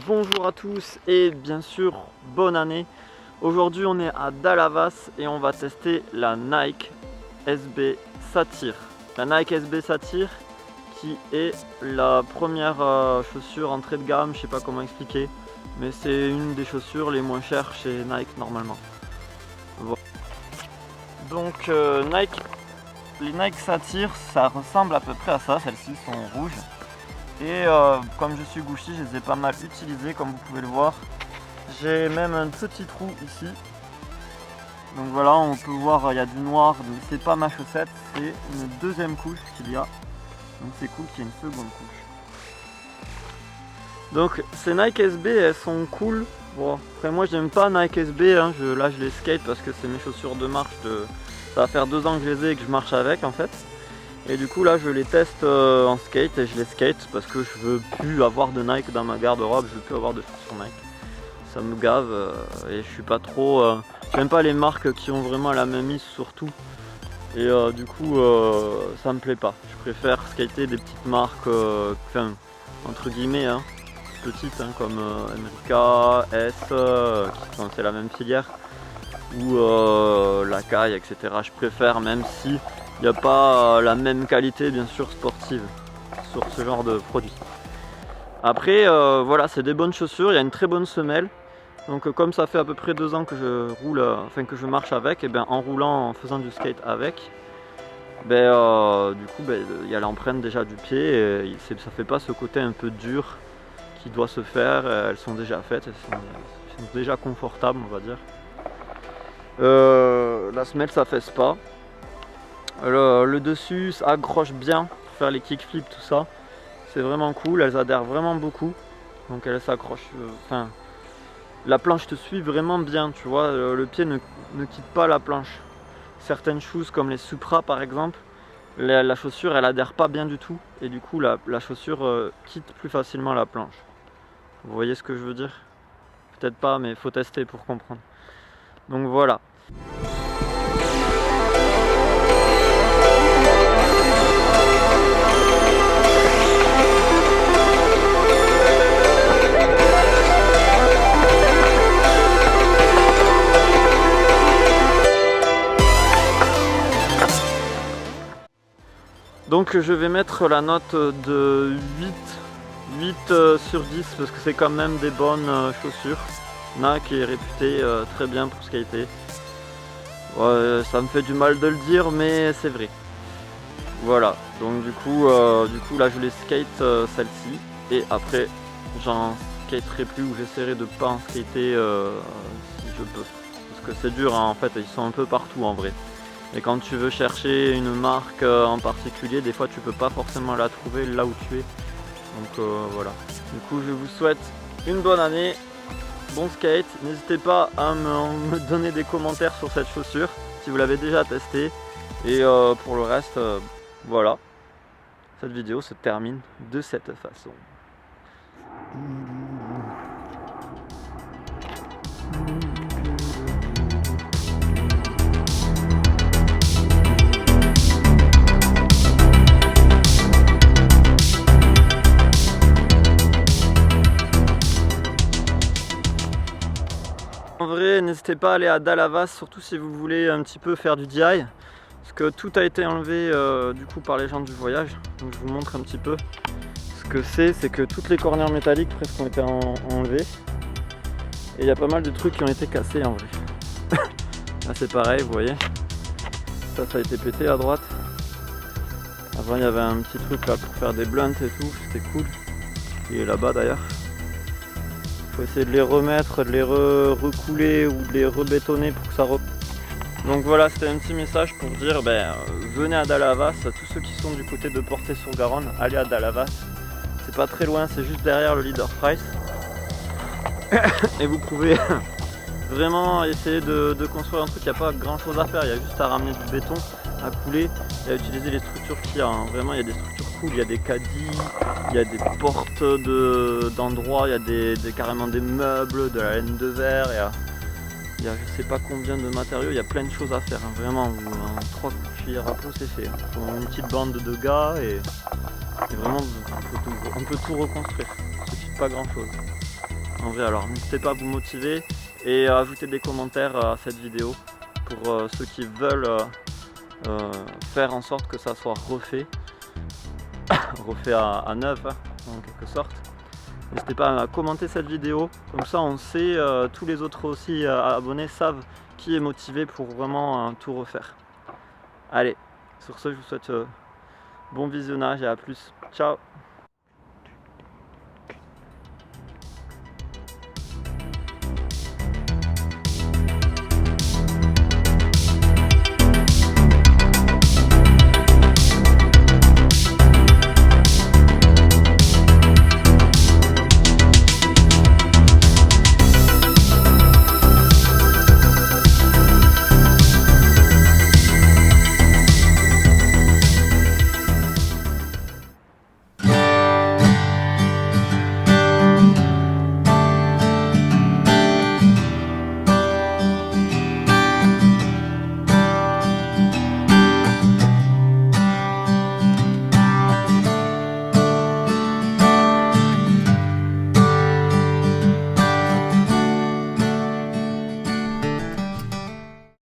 Bonjour à tous et bien sûr bonne année. Aujourd'hui on est à Dallavas et on va tester la Nike SB Satyr. La Nike SB Satyr qui est la première chaussure entrée de gamme, je sais pas comment expliquer, mais c'est une des chaussures les moins chères chez Nike normalement. Voilà. Donc les Nike Satyr, ça ressemble à peu près à ça, celles-ci sont rouges. Et comme je suis gaucher, je les ai pas mal utilisées comme vous pouvez le voir. J'ai même un petit trou ici. Donc voilà, on peut voir il y a du noir, mais c'est pas ma chaussette, c'est une deuxième couche qu'il y a. Donc c'est cool qu'il y ait une seconde couche. Donc ces Nike SB, elles sont cool. Bon, après moi j'aime pas Nike SB, hein. Là je les skate parce que c'est mes chaussures de marche. Ça va faire 2 ans que je les ai et que je marche avec en fait. Et du coup là je les teste en skate et je les skate parce que je veux plus avoir de Nike dans ma garde-robe, je veux plus avoir de chaussures Nike. Ça me gave et je suis pas trop... j'aime pas les marques qui ont vraiment la même mise sur tout. Et du coup ça me plaît pas. Je préfère skater des petites marques, enfin entre guillemets, hein, petites hein, comme MRK, S, c'est la même filière, ou la Caille, etc. Je préfère même si il n'y a pas la même qualité bien sûr sportive sur ce genre de produit. Après voilà, c'est des bonnes chaussures, il y a une très bonne semelle. Donc comme ça fait à peu près 2 ans que je roule, que je marche avec, et bien en roulant, en faisant du skate avec, du coup il y a l'empreinte déjà du pied et ça fait pas ce côté un peu dur qui doit se faire. Elles sont déjà faites, elles sont déjà confortables on va dire. La semelle ça fesse pas. Le dessus ça accroche bien pour faire les kickflips, tout ça. C'est vraiment cool, elles adhèrent vraiment beaucoup. Donc elles s'accrochent, la planche te suit vraiment bien, tu vois, le pied ne quitte pas la planche. Certaines choses comme les Supra par exemple, la chaussure elle adhère pas bien du tout et du coup la chaussure quitte plus facilement la planche. Vous voyez ce que je veux dire? Peut-être pas, mais il faut tester pour comprendre. Donc voilà. Donc je vais mettre la note de 8 sur 10 parce que c'est quand même des bonnes chaussures. Nike est réputé très bien pour skater. Ouais, ça me fait du mal de le dire mais c'est vrai. Voilà, donc du coup là je les skate celle-ci et après j'en skaterai plus ou j'essaierai de pas en skater si je peux. Parce que c'est dur hein, en fait, ils sont un peu partout en vrai. Et quand tu veux chercher une marque en particulier, des fois tu peux pas forcément la trouver là où tu es. Donc voilà. Du coup je vous souhaite une bonne année, bon skate. N'hésitez pas à me donner des commentaires sur cette chaussure si vous l'avez déjà testé. Et pour le reste, voilà. Cette vidéo se termine de cette façon. En vrai, n'hésitez pas à aller à Dallavas, surtout si vous voulez un petit peu faire du DIY. Parce que tout a été enlevé du coup par les gens du voyage. Donc je vous montre un petit peu ce que c'est que toutes les corners métalliques presque ont été enlevées. Et il y a pas mal de trucs qui ont été cassés en vrai. Là c'est pareil, vous voyez. Ça a été pété à droite. Avant il y avait un petit truc là pour faire des blunts et tout, c'était cool. Il est là-bas d'ailleurs. Faut essayer de les remettre, de les recouler ou de les rebétonner pour que ça Donc voilà, c'était un petit message pour dire venez à Dallavas, tous ceux qui sont du côté de Portet-sur-Garonne, allez à Dallavas. C'est pas très loin, c'est juste derrière le Leader Price. Et vous pouvez vraiment essayer de construire un truc, il n'y a pas grand chose à faire, il y a juste à ramener du béton, à couler et à utiliser les structures qu'il y a. Hein. Vraiment il y a des structures cool, il y a des caddies, il y a des portes d'endroits, il y a carrément des meubles, de la laine de verre, il y a je sais pas combien de matériaux, il y a plein de choses à faire, hein. Vraiment en 3 cuillères à peau c'est fait. Hein. Une petite bande de gars et vraiment on peut tout reconstruire. pas grand chose en vrai. Alors n'hésitez pas à vous motiver et à ajouter des commentaires à cette vidéo pour ceux qui veulent faire en sorte que ça soit refait à neuf hein, en quelque sorte. N'hésitez pas à commenter cette vidéo, comme ça on sait, tous les autres aussi abonnés savent qui est motivé pour vraiment tout refaire. Allez, sur ce je vous souhaite bon visionnage et à plus, ciao.